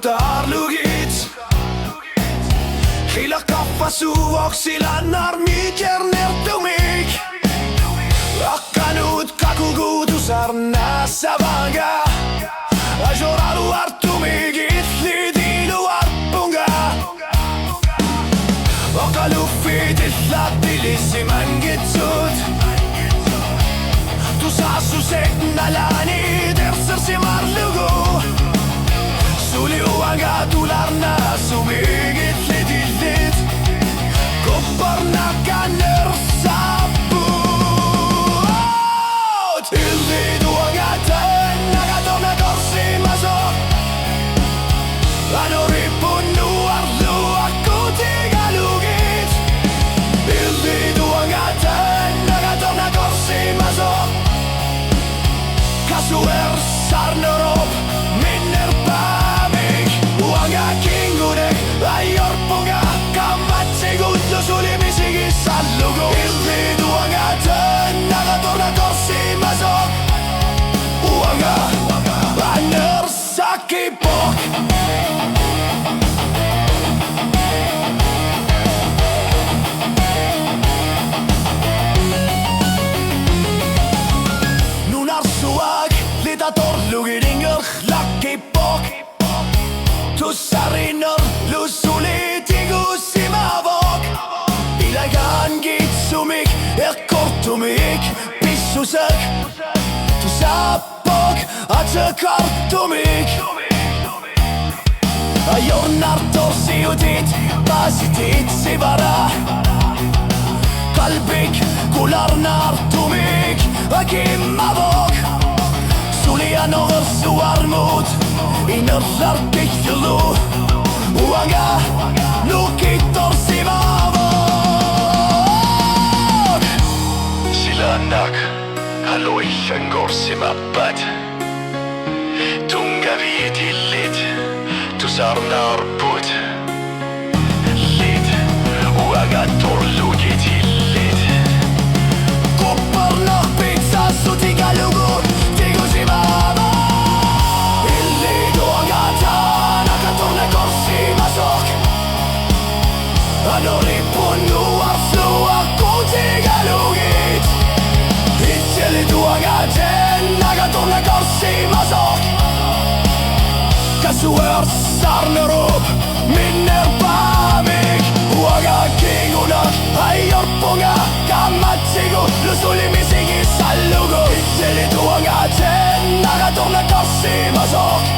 tarlugid Hila kappa suuvoks sillä narmikerner tumik Hakanud kakukuutus arnassa vanga Ajoralu artumik itlidilu arpunga Aga luffid itlatilisi mängitsud Tu saasu segnalani tersersi marlugu Suli uanga tularna sumigit lidillit Kopparna kanner sappuut Illit uanga tännaga tonna korsi maso Anu rippunnu arlua kutiga lugit Illit uanga tännaga tonna korsi maso Kasu sarnorop minner päevik Uanga kingunek aiorpunga Kammatsi kutlu sulimisigi sallugu Illit uanga tännaga torna korsimaso Uanga banner sakipok Torlugid inger lakipok Tussarinor lussuli tigusimavok Ilagan kitsumik kortumik pissusek Tussapok atsekartumik Ajornar torsiutit pasitit sivara Kalbik kularnartumik akimavok Sulian orsu armut Inerlar kihtulu Uanga lukit torsimavok Sillä annak haluihin korsimappat Tungaviit illit Tusarna arput Lit Uanga torlugit illit Kopparna pizza sutiga lugu Anu rippunnu arslua kutiga lugit Itseli tuoga tännaga tunne korsimasok Kasu sarnorop minner päevik Uaga kingunak aiorpunga Kammatsigu lusulimisigi sallugu Itseli tuoga tännaga tunne korsimasok